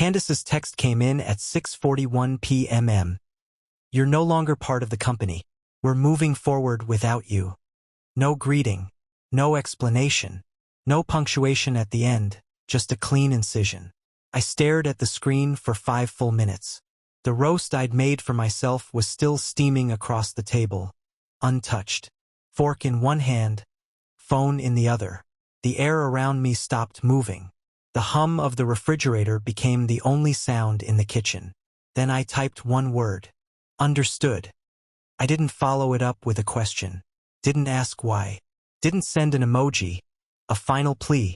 Candace's text came in at 6:41 p.m. You're no longer part of the company. We're moving forward without you. No greeting, no explanation, no punctuation at the end, just a clean incision. I stared at the screen for 5 full minutes. The roast I'd made for myself was still steaming across the table, untouched. Fork in one hand, phone in the other. The air around me stopped moving. The hum of the refrigerator became the only sound in the kitchen. Then I typed one word. Understood. I didn't follow it up with a question. Didn't ask why. Didn't send an emoji. A final plea.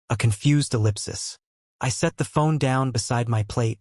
A confused ellipsis. I set the phone down beside my plate,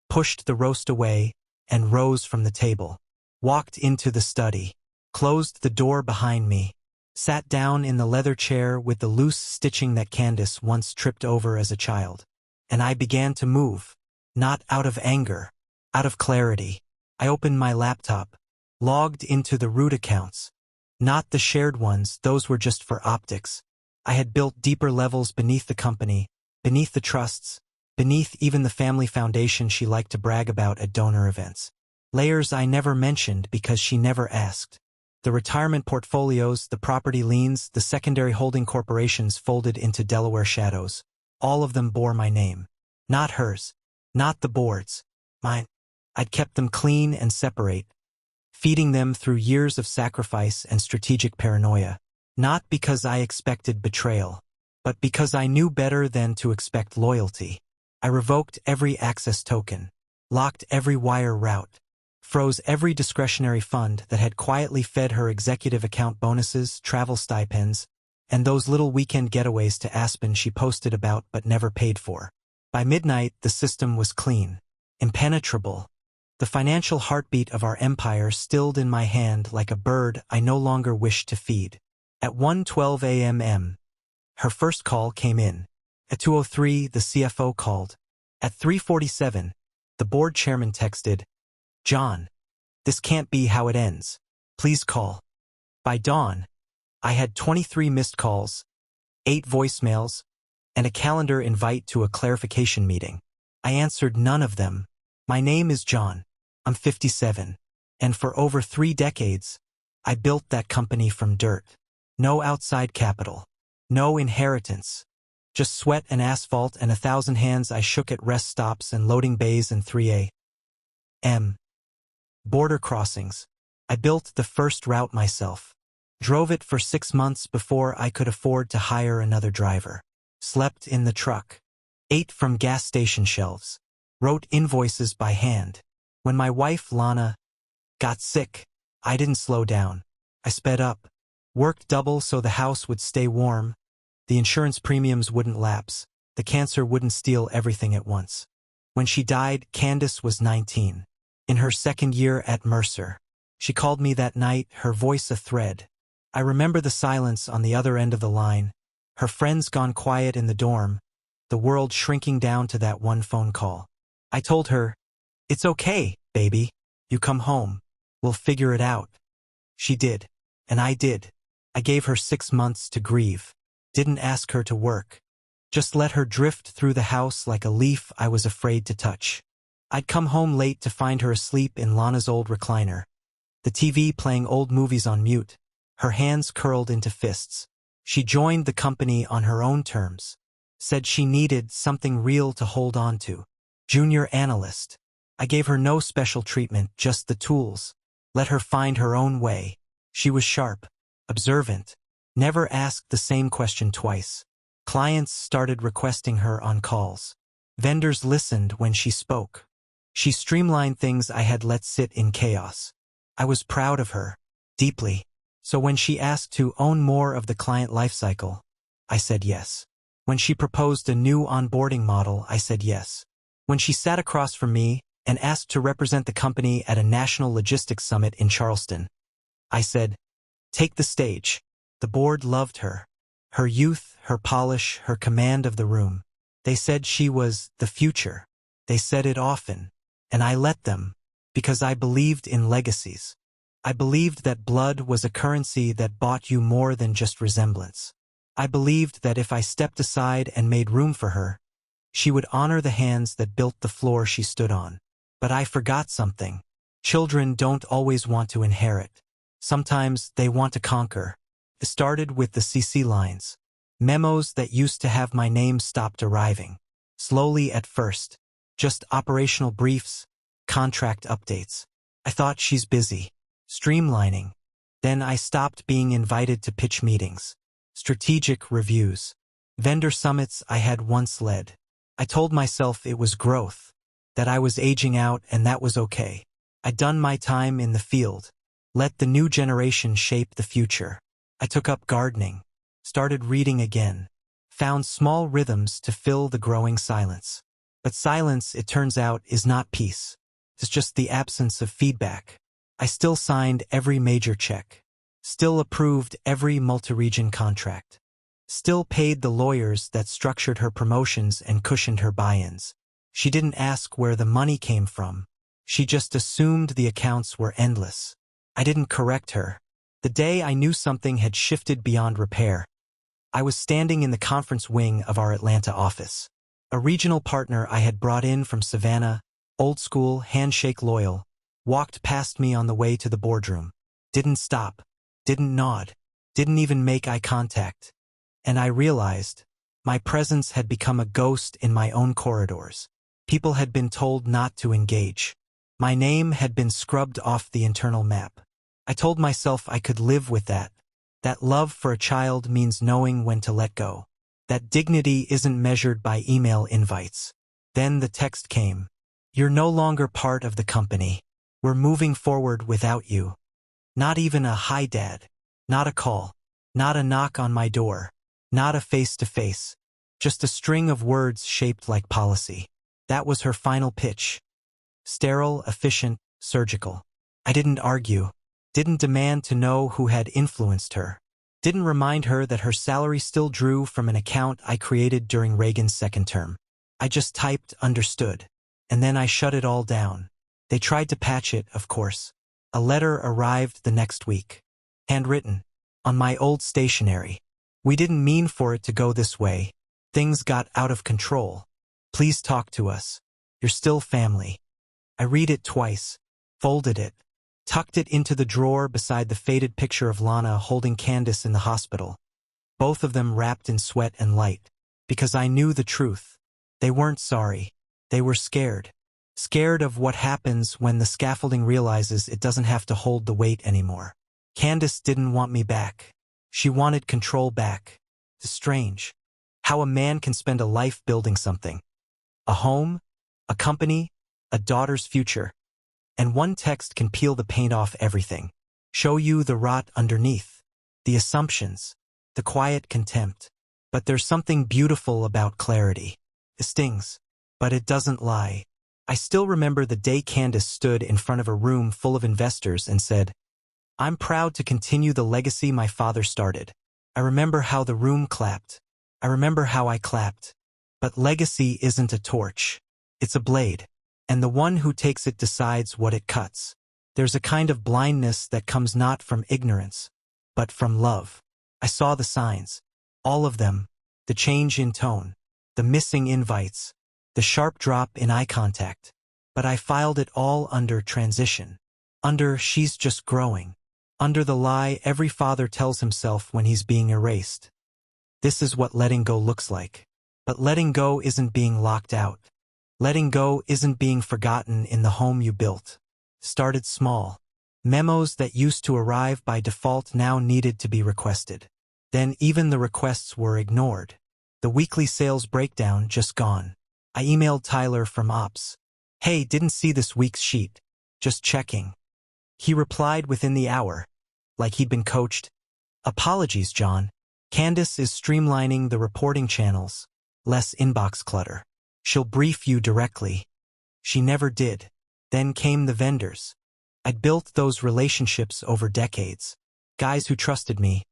pushed the roast away, and rose from the table. Walked into the study. Closed the door behind me. Sat down in the leather chair with the loose stitching that Candace once tripped over as a child. And I began to move. Not out of anger. Out of clarity. I opened my laptop. Logged into the root accounts. Not the shared ones, those were just for optics. I had built deeper levels beneath the company, beneath the trusts, beneath even the family foundation she liked to brag about at donor events. Layers I never mentioned because she never asked. The retirement portfolios, the property liens, the secondary holding corporations folded into Delaware shadows. All of them bore my name. Not hers. Not the board's. Mine. I'd kept them clean and separate, feeding them through years of sacrifice and strategic paranoia. Not because I expected betrayal, but because I knew better than to expect loyalty. I revoked every access token, locked every wire route, froze every discretionary fund that had quietly fed her executive account bonuses, travel stipends, and those little weekend getaways to Aspen she posted about but never paid for. By midnight, the system was clean, impenetrable. The financial heartbeat of our empire stilled in my hand like a bird I no longer wished to feed. At 1:12 a.m., her first call came in. At 2:03, the CFO called. At 3:47, the board chairman texted, "John, this can't be how it ends. Please call." By dawn, I had 23 missed calls, 8 voicemails, and a calendar invite to a clarification meeting. I answered none of them. My name is John. I'm 57. And for over 3 decades, I built that company from dirt. No outside capital. No inheritance. Just sweat and asphalt and 1,000 hands I shook at rest stops and loading bays and 3 a.m. border crossings. I built the first route myself. Drove it for 6 months before I could afford to hire another driver. Slept in the truck. Ate from gas station shelves. Wrote invoices by hand. When my wife, Lana, got sick, I didn't slow down. I sped up. Worked double so the house would stay warm. The insurance premiums wouldn't lapse. The cancer wouldn't steal everything at once. When she died, Candace was 19. In her second year at Mercer. She called me that night, her voice a thread. I remember the silence on the other end of the line. Her friends gone quiet in the dorm. The world shrinking down to that one phone call. I told her, "It's okay, baby. You come home. We'll figure it out." She did. And I did. I gave her 6 months to grieve. Didn't ask her to work. Just let her drift through the house like a leaf I was afraid to touch. I'd come home late to find her asleep in Lana's old recliner. The TV playing old movies on mute. Her hands curled into fists. She joined the company on her own terms. Said she needed something real to hold on to. Junior analyst. I gave her no special treatment, just the tools. Let her find her own way. She was sharp. Observant. Never asked the same question twice. Clients started requesting her on calls. Vendors listened when she spoke. She streamlined things I had let sit in chaos. I was proud of her. Deeply. So when she asked to own more of the client lifecycle, I said yes. When she proposed a new onboarding model, I said yes. When she sat across from me and asked to represent the company at a national logistics summit in Charleston, I said, "Take the stage." The board loved her. Her youth, her polish, her command of the room. They said she was the future. They said it often. And I let them, because I believed in legacies. I believed that blood was a currency that bought you more than just resemblance. I believed that if I stepped aside and made room for her, She would honor the hands that built the floor she stood on. But I forgot something. Children don't always want to inherit. Sometimes they want to conquer. It started with the CC lines. Memos that used to have my name stopped arriving. Slowly at first. Just operational briefs, contract updates. I thought she's busy. Streamlining. Then I stopped being invited to pitch meetings. Strategic reviews. Vendor summits I had once led. I told myself it was growth. That I was aging out and that was okay. I'd done my time in the field. Let the new generation shape the future. I took up gardening. Started reading again. Found small rhythms to fill the growing silence. But silence, it turns out, is not peace. It's just the absence of feedback. I still signed every major check. Still approved every multi-region contract. Still paid the lawyers that structured her promotions and cushioned her buy-ins. She didn't ask where the money came from. She just assumed the accounts were endless. I didn't correct her. The day I knew something had shifted beyond repair, I was standing in the conference wing of our Atlanta office. A regional partner I had brought in from Savannah, old school, handshake loyal, walked past me on the way to the boardroom. Didn't stop. Didn't nod. Didn't even make eye contact. And I realized my presence had become a ghost in my own corridors. People had been told not to engage. My name had been scrubbed off the internal map. I told myself I could live with that. That love for a child means knowing when to let go. That dignity isn't measured by email invites. Then the text came. You're no longer part of the company. We're moving forward without you. Not even a hi, Dad. Not a call. Not a knock on my door. Not a face-to-face. Just a string of words shaped like policy. That was her final pitch. Sterile, efficient, surgical. I didn't argue. Didn't demand to know who had influenced her. Didn't remind her that her salary still drew from an account I created during Reagan's second term. I just typed understood. And then I shut it all down. They tried to patch it, of course. A letter arrived the next week. Handwritten. On my old stationery. We didn't mean for it to go this way. Things got out of control. Please talk to us. You're still family. I read it twice. Folded it. Tucked it into the drawer beside the faded picture of Lana holding Candace in the hospital. Both of them wrapped in sweat and light. Because I knew the truth. They weren't sorry. They were scared. Scared of what happens when the scaffolding realizes it doesn't have to hold the weight anymore. Candace didn't want me back. She wanted control back. It's strange. How a man can spend a life building something. A home, a company, a daughter's future. And one text can peel the paint off everything. Show you the rot underneath. The assumptions. The quiet contempt. But there's something beautiful about clarity. It stings. But it doesn't lie. I still remember the day Candace stood in front of a room full of investors and said, I'm proud to continue the legacy my father started. I remember how the room clapped. I remember how I clapped. But legacy isn't a torch. It's a blade. And the one who takes it decides what it cuts. There's a kind of blindness that comes not from ignorance, but from love. I saw the signs. All of them. The change in tone. The missing invites. The sharp drop in eye contact. But I filed it all under transition. Under she's just growing. Under the lie every father tells himself when he's being erased. This is what letting go looks like. But letting go isn't being locked out. Letting go isn't being forgotten in the home you built. Started small. Memos that used to arrive by default now needed to be requested. Then even the requests were ignored. The weekly sales breakdown just gone. I emailed Tyler from Ops. Hey, didn't see this week's sheet. Just checking. He replied within the hour. Like he'd been coached. Apologies, John. Candace is streamlining the reporting channels. Less inbox clutter. She'll brief you directly. She never did. Then came the vendors. I'd built those relationships over decades. Guys who trusted me.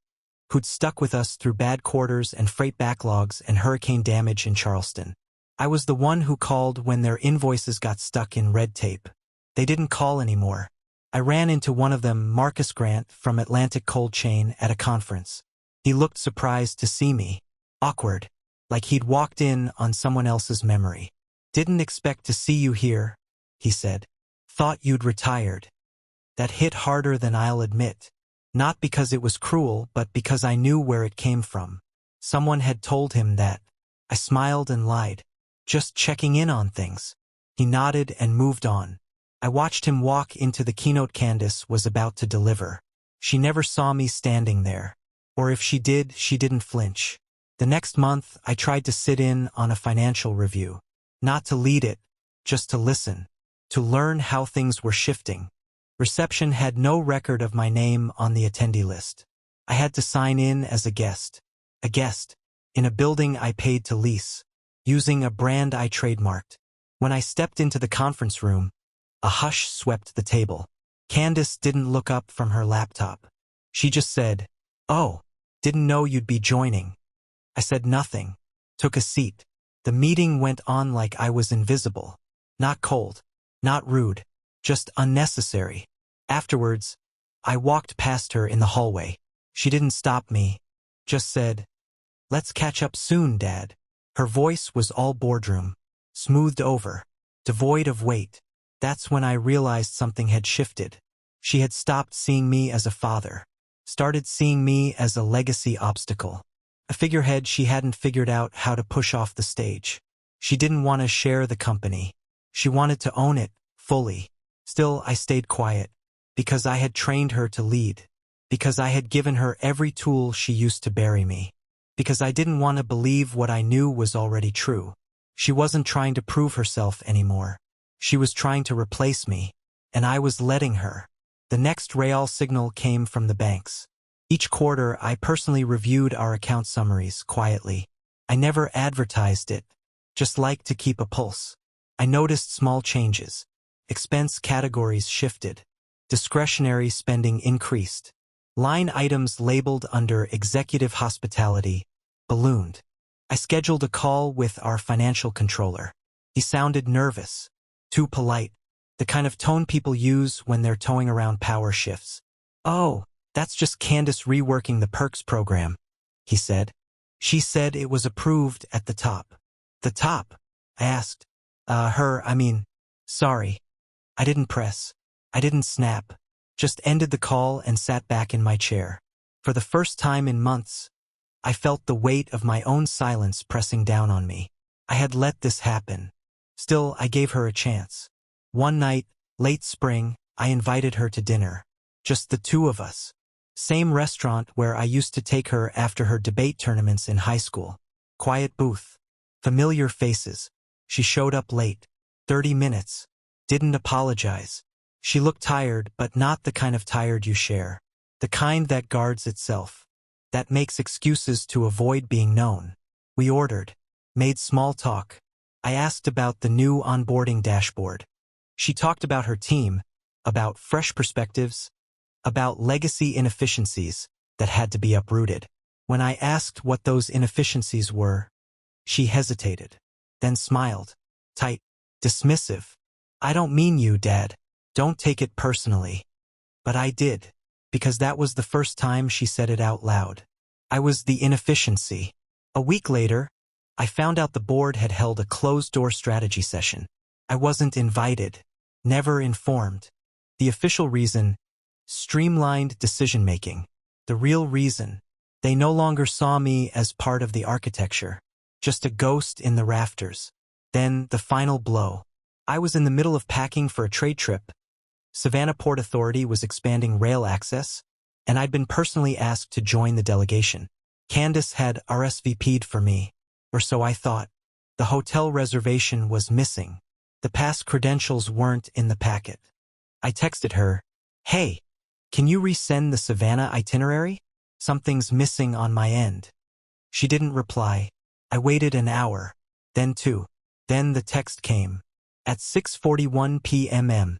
Who'd stuck with us through bad quarters and freight backlogs and hurricane damage in Charleston. I was the one who called when their invoices got stuck in red tape. They didn't call anymore. I ran into one of them, Marcus Grant, from Atlantic Cold Chain at a conference. He looked surprised to see me. Awkward. like he'd walked in on someone else's memory. "Didn't expect to see you here," he said. "Thought you'd retired." That hit harder than I'll admit. Not because it was cruel, but because I knew where it came from. Someone had told him that. I smiled and lied. "Just checking in on things." He nodded and moved on. I watched him walk into the keynote Candace was about to deliver. She never saw me standing there. Or if she did, she didn't flinch. The next month, I tried to sit in on a financial review. Not to lead it, just to listen. To learn how things were shifting. Reception had no record of my name on the attendee list. I had to sign in as a guest. A guest. In a building I paid to lease. Using a brand I trademarked. When I stepped into the conference room, a hush swept the table. Candace didn't look up from her laptop. She just said, "Oh, didn't know you'd be joining." I said nothing. Took a seat. The meeting went on like I was invisible. Not cold. Not rude. Just unnecessary. Afterwards, I walked past her in the hallway. She didn't stop me. Just said, "Let's catch up soon, Dad." Her voice was all boardroom. Smoothed over. Devoid of weight. That's when I realized something had shifted. She had stopped seeing me as a father. Started seeing me as a legacy obstacle. A figurehead she hadn't figured out how to push off the stage. She didn't want to share the company. She wanted to own it, fully. Still, I stayed quiet. Because I had trained her to lead. Because I had given her every tool she used to bury me. Because I didn't want to believe what I knew was already true. She wasn't trying to prove herself anymore. She was trying to replace me. And I was letting her. The next real signal came from the banks. Each quarter, I personally reviewed our account summaries quietly. I never advertised it. Just liked to keep a pulse. I noticed small changes. Expense categories shifted. Discretionary spending increased. Line items labeled under executive hospitality ballooned. I scheduled a call with our financial controller. He sounded nervous. Too polite. The kind of tone people use when they're towing around power shifts. "Oh, that's just Candace reworking the perks program," he said. "She said it was approved at the top." "The top?" I asked. Sorry. I didn't press. I didn't snap. Just ended the call and sat back in my chair. For the first time in months, I felt the weight of my own silence pressing down on me. I had let this happen. Still, I gave her a chance. One night, late spring, I invited her to dinner. Just the two of us. Same restaurant where I used to take her after her debate tournaments in high school. Quiet booth. Familiar faces. She showed up late. 30 minutes. Didn't apologize. She looked tired, but not the kind of tired you share. The kind that guards itself. That makes excuses to avoid being known. We ordered. Made small talk. I asked about the new onboarding dashboard. She talked about her team, about fresh perspectives, about legacy inefficiencies that had to be uprooted. When I asked what those inefficiencies were, she hesitated, then smiled. Tight. Dismissive. "I don't mean you, Dad. Don't take it personally." But I did, because that was the first time she said it out loud. I was the inefficiency. A week later, I found out the board had held a closed-door strategy session. I wasn't invited, never informed. The official reason, streamlined decision-making. The real reason, they no longer saw me as part of the architecture, just a ghost in the rafters. Then, the final blow. I was in the middle of packing for a trade trip. Savannah Port Authority was expanding rail access, and I'd been personally asked to join the delegation. Candace had RSVP'd for me, or so I thought. The hotel reservation was missing. The past credentials weren't in the packet. I texted her, "Hey, can you resend the Savannah itinerary? Something's missing on my end." She didn't reply. I waited an hour, then two. Then the text came. At 6:41 p.m.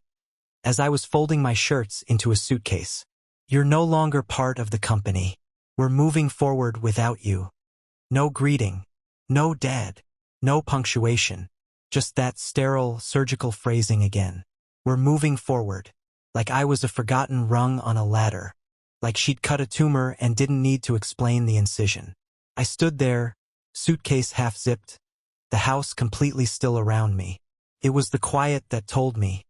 As I was folding my shirts into a suitcase. "You're no longer part of the company. We're moving forward without you." No greeting. No Dad. No punctuation. Just that sterile, surgical phrasing again. "We're moving forward." Like I was a forgotten rung on a ladder. Like she'd cut a tumor and didn't need to explain the incision. I stood there, Suitcase half-zipped. The house completely still around me. It was the quiet that told me.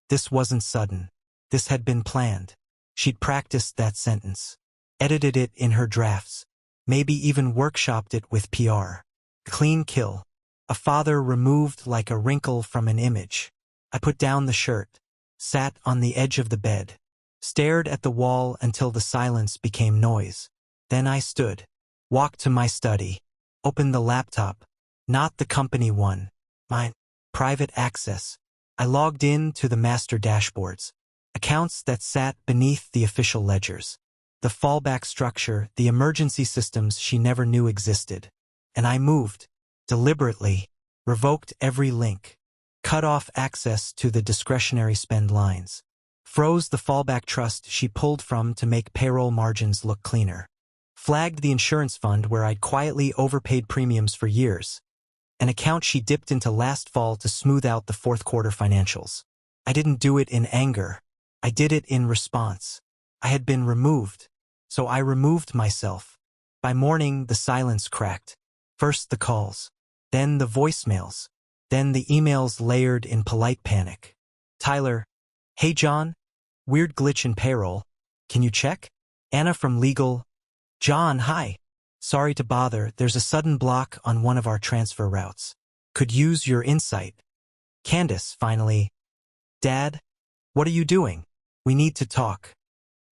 This wasn't sudden. This had been planned. She'd practiced that sentence. Edited it in her drafts. Maybe even workshopped it with PR. Clean kill. A father removed like a wrinkle from an image. I put down the shirt. Sat on the edge of the bed. Stared at the wall until the silence became noise. Then I stood. Walked to my study. Opened the laptop. Not the company one. Mine. Private access. I logged in to the master dashboards. Accounts that sat beneath the official ledgers. The fallback structure, the emergency systems she never knew existed. And I moved. Deliberately. Revoked every link. Cut off access to the discretionary spend lines. Froze the fallback trust she pulled from to make payroll margins look cleaner. Flagged the insurance fund where I'd quietly overpaid premiums for years. An account she dipped into last fall to smooth out the fourth quarter financials. I didn't do it in anger. I did it in response. I had been removed. So I removed myself. By morning, the silence cracked. First the calls. Then the voicemails. Then the emails layered in polite panic. Tyler. Hey John. Weird glitch in payroll. Can you check? Anna from legal. John, hi. Sorry to bother, there's a sudden block on one of our transfer routes. Could use your insight. Candace, finally. Dad? What are you doing? We need to talk.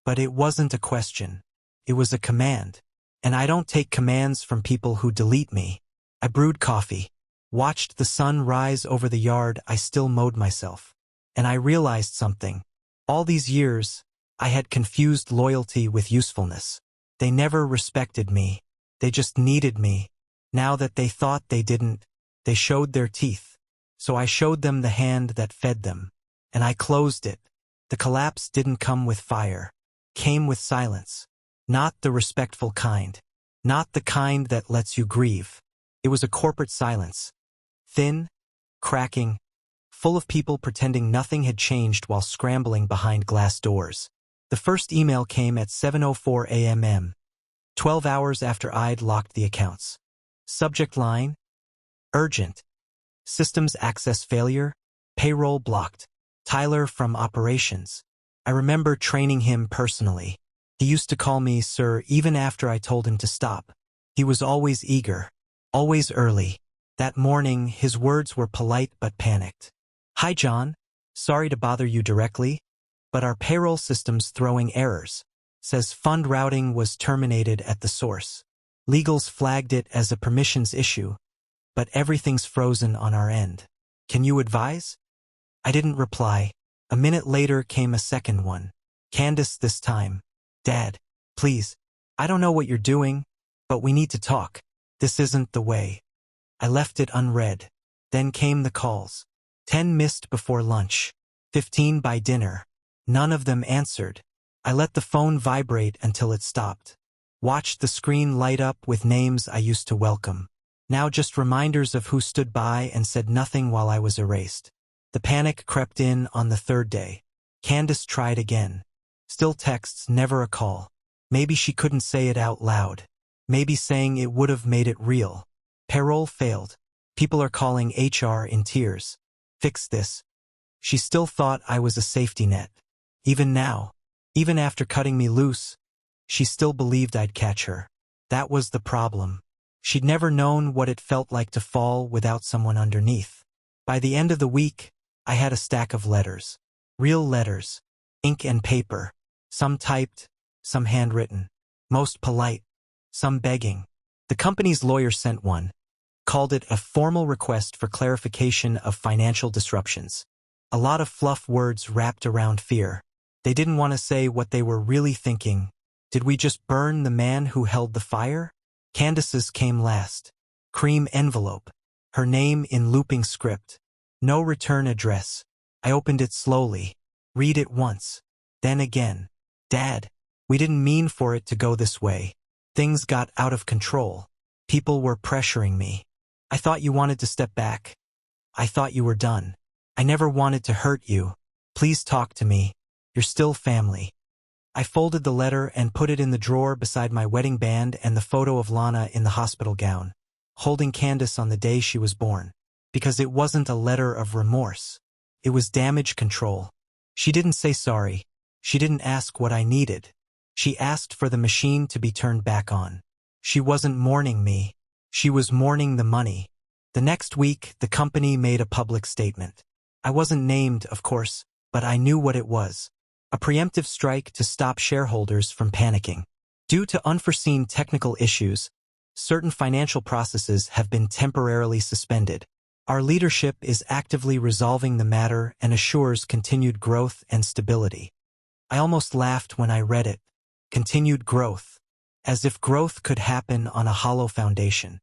But it wasn't a question. It was a command. And I don't take commands from people who delete me. I brewed coffee. Watched the sun rise over the yard I still mowed myself. And I realized something. All these years, I had confused loyalty with usefulness. They never respected me. They just needed me. Now that they thought they didn't, they showed their teeth. So I showed them the hand that fed them. And I closed it. The collapse didn't come with fire. Came with silence. Not the respectful kind. Not the kind that lets you grieve. It was a corporate silence. Thin, cracking, full of people pretending nothing had changed while scrambling behind glass doors. The first email came at 7:04 a.m. 12 hours after I'd locked the accounts. Subject line: urgent. Systems access failure. Payroll blocked. Tyler from operations. I remember training him personally. He used to call me sir even after I told him to stop. He was always eager. Always early. That morning, his words were polite but panicked. Hi John. Sorry to bother you directly, but our payroll system's throwing errors. Says fund routing was terminated at the source. Legals flagged it as a permissions issue, but everything's frozen on our end. Can you advise? I didn't reply. A minute later came a second one. Candace this time. Dad, please. I don't know what you're doing, but we need to talk. This isn't the way. I left it unread. Then came the calls. 10 missed before lunch. 15 by dinner. None of them answered. I let the phone vibrate until it stopped. Watched the screen light up with names I used to welcome. Now just reminders of who stood by and said nothing while I was erased. The panic crept in on the third day. Candace tried again. Still texts, never a call. Maybe she couldn't say it out loud. Maybe saying it would have made it real. Payroll failed. People are calling HR in tears. Fix this. She still thought I was a safety net. Even now. Even after cutting me loose, she still believed I'd catch her. That was the problem. She'd never known what it felt like to fall without someone underneath. By the end of the week, I had a stack of letters. Real letters. Ink and paper. Some typed, some handwritten. Most polite. Some begging. The company's lawyer sent one. Called it a formal request for clarification of financial disruptions. A lot of fluff words wrapped around fear. They didn't want to say what they were really thinking. Did we just burn the man who held the fire? Candace's came last. Cream envelope. Her name in looping script. No return address. I opened it slowly. Read it once. Then again. Dad, we didn't mean for it to go this way. Things got out of control. People were pressuring me. I thought you wanted to step back. I thought you were done. I never wanted to hurt you. Please talk to me. You're still family. I folded the letter and put it in the drawer beside my wedding band and the photo of Lana in the hospital gown. holding Candace on the day she was born. Because it wasn't a letter of remorse. It was damage control. She didn't say sorry. She didn't ask what I needed. She asked for the machine to be turned back on. She wasn't mourning me. She was mourning the money. The next week, the company made a public statement. I wasn't named, of course, but I knew what it was. A preemptive strike to stop shareholders from panicking. Due to unforeseen technical issues, certain financial processes have been temporarily suspended. Our leadership is actively resolving the matter and assures continued growth and stability. I almost laughed when I read it. Continued growth. As if growth could happen on a hollow foundation.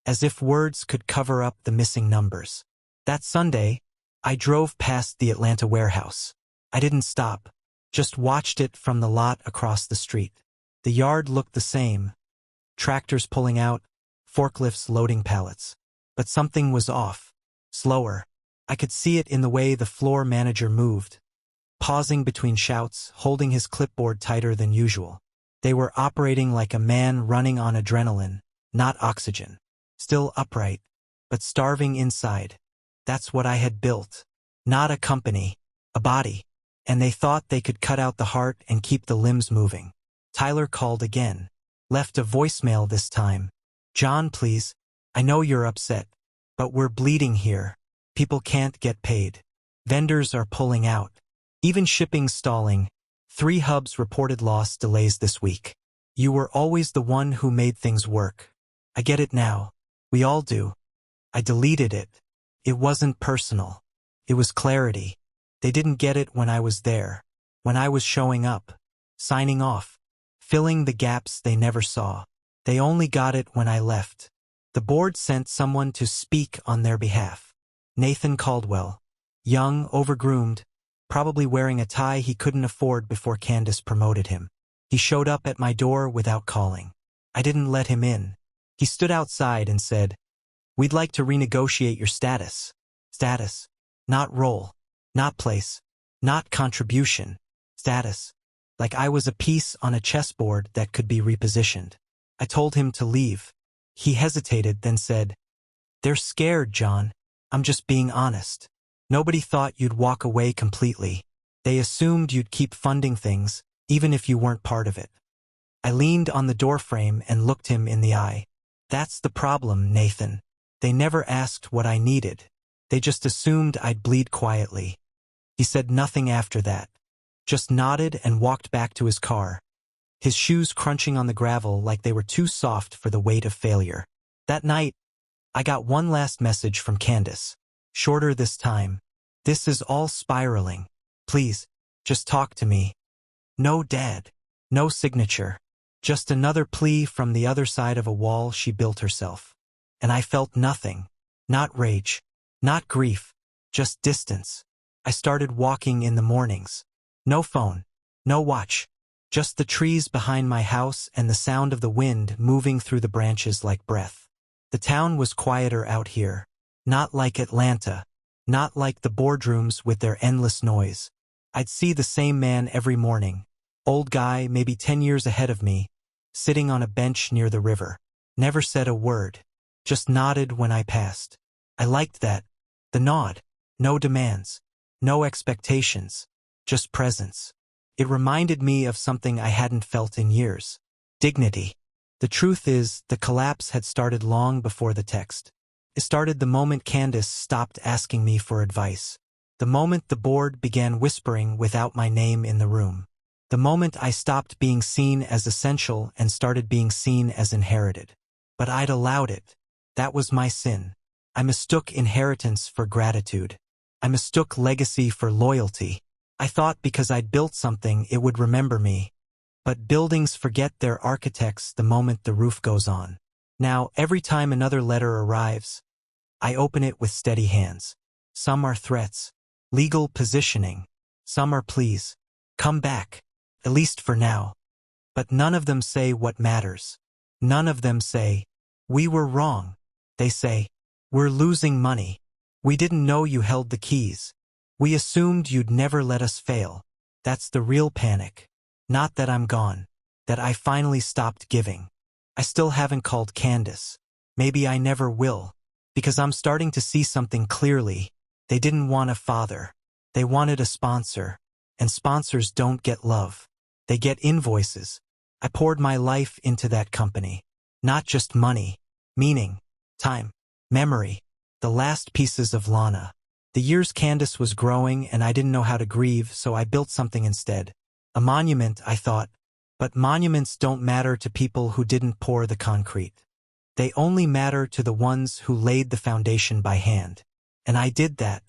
As if words could cover up the missing numbers. That Sunday, I drove past the Atlanta warehouse. I didn't stop, just watched it from the lot across the street. The yard looked the same. Tractors pulling out, forklifts loading pallets. But something was off. Slower. I could see it in the way the floor manager moved. Pausing between shouts, holding his clipboard tighter than usual. They were operating like a man running on adrenaline, not oxygen. Still upright, but starving inside. That's what I had built. Not a company, a body. And they thought they could cut out the heart and keep the limbs moving. Tyler called again. Left a voicemail this time. John, please. I know you're upset. But we're bleeding here. People can't get paid. Vendors are pulling out. Even shipping's stalling. 3 hubs reported loss delays this week. You were always the one who made things work. I get it now. We all do. I deleted it. It wasn't personal. It was clarity. They didn't get it when I was there. When I was showing up. Signing off. Filling the gaps they never saw. They only got it when I left. The board sent someone to speak on their behalf. Nathan Caldwell. Young, overgroomed, probably wearing a tie he couldn't afford before Candace promoted him. He showed up at my door without calling. I didn't let him in. He stood outside and said, "We'd like to renegotiate your status." Status. Not role. Not place. Not contribution. Status. Like I was a piece on a chessboard that could be repositioned. I told him to leave. He hesitated, then said, "They're scared, John. I'm just being honest. Nobody thought you'd walk away completely. They assumed you'd keep funding things, even if you weren't part of it." I leaned on the doorframe and looked him in the eye. "That's the problem, Nathan. They never asked what I needed. They just assumed I'd bleed quietly." He said nothing after that. Just nodded and walked back to his car. His shoes crunching on the gravel like they were too soft for the weight of failure. That night, I got one last message from Candace. Shorter this time. "This is all spiraling. Please, just talk to me." No dad. No signature. Just another plea from the other side of a wall she built herself. And I felt nothing. Not rage. Not grief. Just distance. I started walking in the mornings. No phone. No watch. Just the trees behind my house and the sound of the wind moving through the branches like breath. The town was quieter out here. Not like Atlanta. Not like the boardrooms with their endless noise. I'd see the same man every morning. Old guy, maybe 10 years ahead of me, sitting on a bench near the river. Never said a word. Just nodded when I passed. I liked that. The nod. No demands. No expectations. Just presence. It reminded me of something I hadn't felt in years. Dignity. The truth is, the collapse had started long before the text. It started the moment Candace stopped asking me for advice. The moment the board began whispering without my name in the room. The moment I stopped being seen as essential and started being seen as inherited. But I'd allowed it. That was my sin. I mistook inheritance for gratitude. I mistook legacy for loyalty. I thought because I'd built something it would remember me. But buildings forget their architects the moment the roof goes on. Now, every time another letter arrives, I open it with steady hands. Some are threats, legal positioning. Some are pleas. Come back, at least for now. But none of them say what matters. None of them say, "We were wrong." They say, "We're losing money. We didn't know you held the keys. We assumed you'd never let us fail." That's the real panic. Not that I'm gone. That I finally stopped giving. I still haven't called Candace. Maybe I never will. Because I'm starting to see something clearly. They didn't want a father. They wanted a sponsor. And sponsors don't get love. They get invoices. I poured my life into that company. Not just money. Meaning. Time. Memory. The last pieces of Lana. The years Candace was growing and I didn't know how to grieve, so I built something instead. A monument, I thought. But monuments don't matter to people who didn't pour the concrete. They only matter to the ones who laid the foundation by hand. And I did that.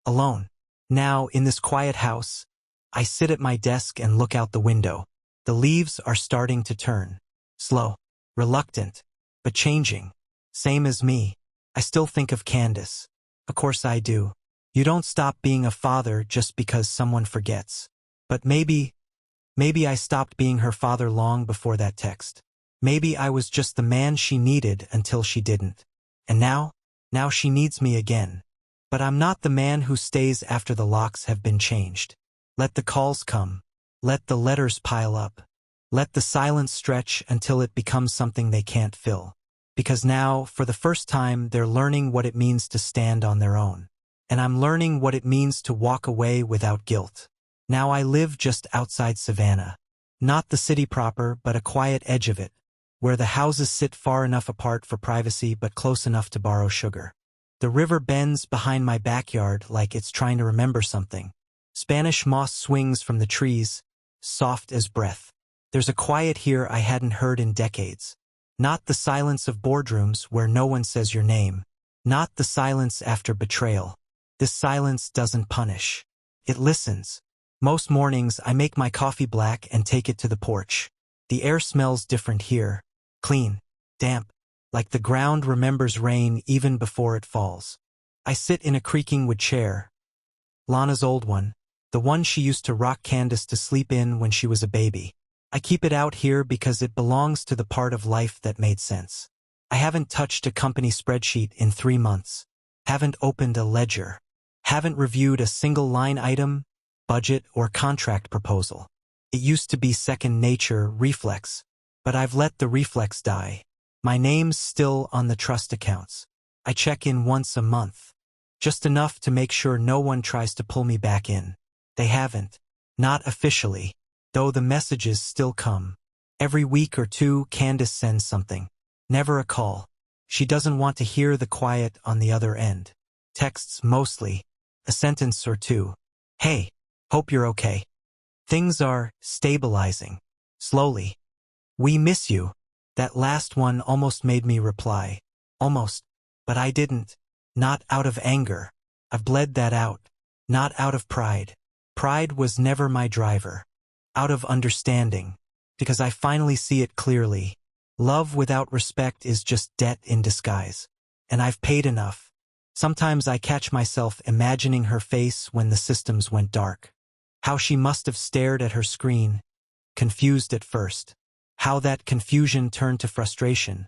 Alone. Now, in this quiet house, I sit at my desk and look out the window. The leaves are starting to turn. Slow. Reluctant. But changing. Same as me. I still think of Candace. Of course I do. You don't stop being a father just because someone forgets. But maybe I stopped being her father long before that text. Maybe I was just the man she needed until she didn't. And now she needs me again. But I'm not the man who stays after the locks have been changed. Let the calls come. Let the letters pile up. Let the silence stretch until it becomes something they can't fill. Because now, for the first time, they're learning what it means to stand on their own. And I'm learning what it means to walk away without guilt. Now I live just outside Savannah. Not the city proper, but a quiet edge of it, where the houses sit far enough apart for privacy but close enough to borrow sugar. The river bends behind my backyard like it's trying to remember something. Spanish moss swings from the trees, soft as breath. There's a quiet here I hadn't heard in decades. Not the silence of boardrooms where no one says your name. Not the silence after betrayal. This silence doesn't punish. It listens. Most mornings I make my coffee black and take it to the porch. The air smells different here. Clean. Damp. Like the ground remembers rain even before it falls. I sit in a creaking wood chair. Lana's old one. The one she used to rock Candace to sleep in when she was a baby. I keep it out here because it belongs to the part of life that made sense. I haven't touched a company spreadsheet in 3 months. Haven't opened a ledger. Haven't reviewed a single line item, budget, or contract proposal. It used to be second nature, reflex. But I've let the reflex die. My name's still on the trust accounts. I check in once a month. Just enough to make sure no one tries to pull me back in. They haven't. Not officially. Though the messages still come. Every week or two, Candace sends something. Never a call. She doesn't want to hear the quiet on the other end. Texts mostly. A sentence or two. Hey, hope you're okay. Things are stabilizing. Slowly. We miss you. That last one almost made me reply. Almost. But I didn't. Not out of anger. I've bled that out. Not out of pride. Pride was never my driver. Out of understanding. Because I finally see it clearly. Love without respect is just debt in disguise. And I've paid enough. Sometimes I catch myself imagining her face when the systems went dark. How she must have stared at her screen, confused at first. How that confusion turned to frustration,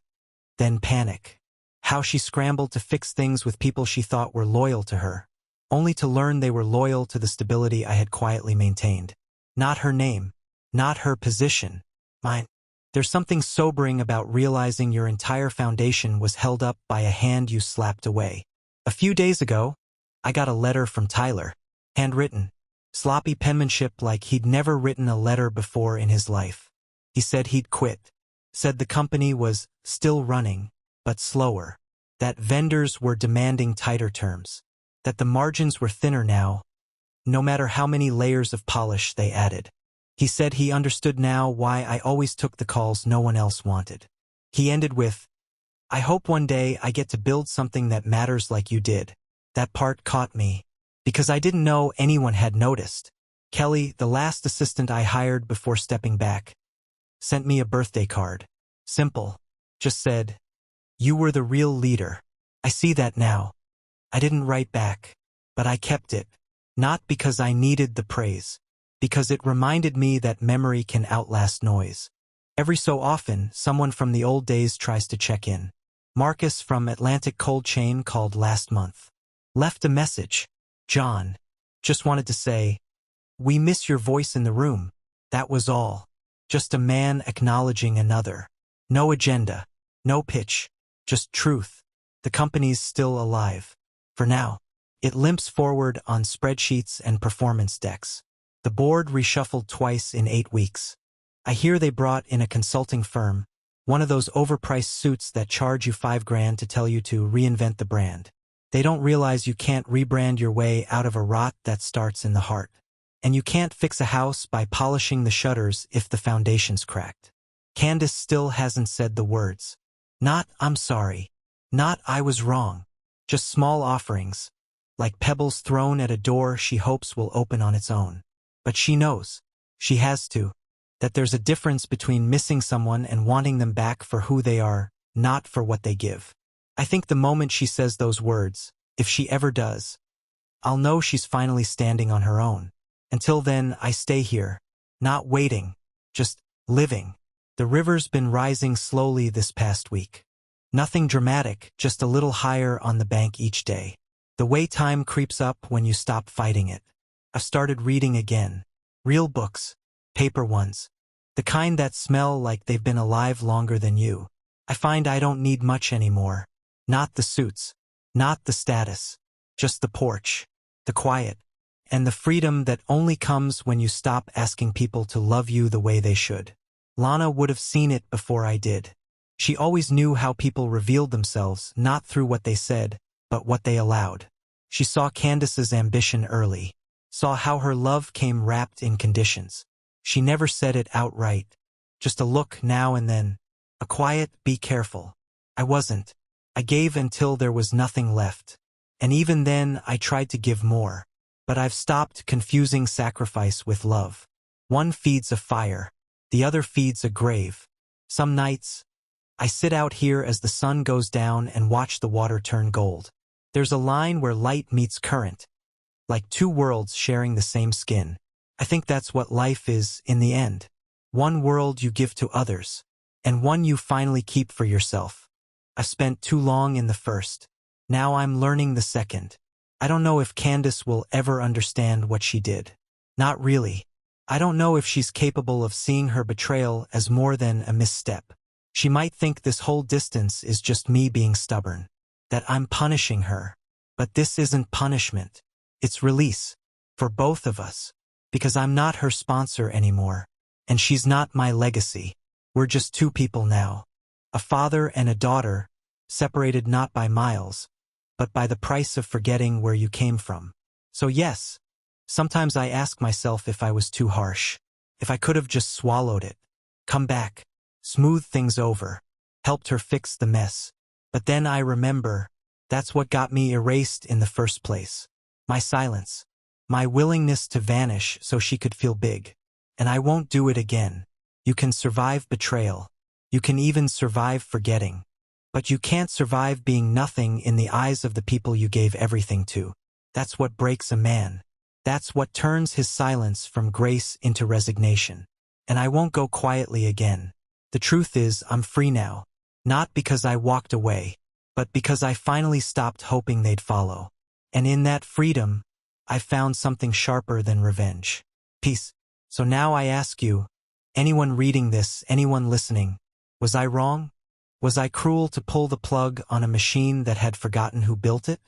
then panic. How she scrambled to fix things with people she thought were loyal to her, only to learn they were loyal to the stability I had quietly maintained. Not her name, not her position, mine. There's something sobering about realizing your entire foundation was held up by a hand you slapped away. A few days ago, I got a letter from Tyler, handwritten, sloppy penmanship like he'd never written a letter before in his life. He said he'd quit, said the company was still running, but slower, that vendors were demanding tighter terms, that the margins were thinner now, no matter how many layers of polish they added. He said he understood now why I always took the calls no one else wanted. He ended with, I hope one day I get to build something that matters like you did. That part caught me, because I didn't know anyone had noticed. Kelly, the last assistant I hired before stepping back, sent me a birthday card. Simple. Just said, you were the real leader. I see that now. I didn't write back, but I kept it. Not because I needed the praise, because it reminded me that memory can outlast noise. Every so often, someone from the old days tries to check in. Marcus from Atlantic Cold Chain called last month. Left a message. John. Just wanted to say, we miss your voice in the room. That was all. Just a man acknowledging another. No agenda. No pitch. Just truth. The company's still alive. For now. It limps forward on spreadsheets and performance decks. The board reshuffled twice in 8 weeks. I hear they brought in a consulting firm, one of those overpriced suits that charge you $5,000 to tell you to reinvent the brand. They don't realize you can't rebrand your way out of a rot that starts in the heart. And you can't fix a house by polishing the shutters if the foundation's cracked. Candace still hasn't said the words. Not, "I'm sorry." Not, "I was wrong." Just small offerings, like pebbles thrown at a door she hopes will open on its own. But she knows, she has to, that there's a difference between missing someone and wanting them back for who they are, not for what they give. I think the moment she says those words, if she ever does, I'll know she's finally standing on her own. Until then, I stay here, not waiting, just living. The river's been rising slowly this past week. Nothing dramatic, just a little higher on the bank each day. The way time creeps up when you stop fighting it. I've started reading again. Real books. Paper ones. The kind that smell like they've been alive longer than you. I find I don't need much anymore. Not the suits. Not the status. Just the porch. The quiet. And the freedom that only comes when you stop asking people to love you the way they should. Lana would have seen it before I did. She always knew how people revealed themselves, not through what they said, but what they allowed. She saw Candace's ambition early. Saw how her love came wrapped in conditions. She never said it outright. Just a look now and then. A quiet, "Be careful." I wasn't. I gave until there was nothing left. And even then, I tried to give more. But I've stopped confusing sacrifice with love. One feeds a fire. The other feeds a grave. Some nights, I sit out here as the sun goes down and watch the water turn gold. There's a line where light meets current. Like two worlds sharing the same skin. I think that's what life is in the end. One world you give to others. And one you finally keep for yourself. I've spent too long in the first. Now I'm learning the second. I don't know if Candace will ever understand what she did. Not really. I don't know if she's capable of seeing her betrayal as more than a misstep. She might think this whole distance is just me being stubborn. That I'm punishing her. But this isn't punishment. It's release. For both of us. Because I'm not her sponsor anymore. And she's not my legacy. We're just two people now. A father and a daughter, separated not by miles, but by the price of forgetting where you came from. So yes, sometimes I ask myself if I was too harsh, if I could have just swallowed it, come back, smooth things over, helped her fix the mess. But then I remember, that's what got me erased in the first place. My silence, my willingness to vanish so she could feel big. And I won't do it again. You can survive betrayal. You can even survive forgetting. But you can't survive being nothing in the eyes of the people you gave everything to. That's what breaks a man. That's what turns his silence from grace into resignation. And I won't go quietly again. The truth is, I'm free now. Not because I walked away, but because I finally stopped hoping they'd follow. And in that freedom, I found something sharper than revenge. Peace. So now I ask you, anyone reading this, anyone listening, was I wrong? Was I cruel to pull the plug on a machine that had forgotten who built it?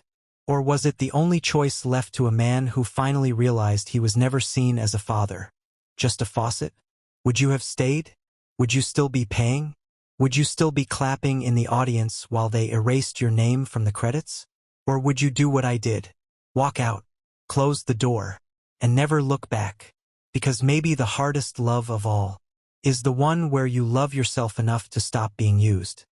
Or was it the only choice left to a man who finally realized he was never seen as a father? Just a faucet? Would you have stayed? Would you still be paying? Would you still be clapping in the audience while they erased your name from the credits? Or would you do what I did? Walk out, close the door, and never look back? Because maybe the hardest love of all is the one where you love yourself enough to stop being used.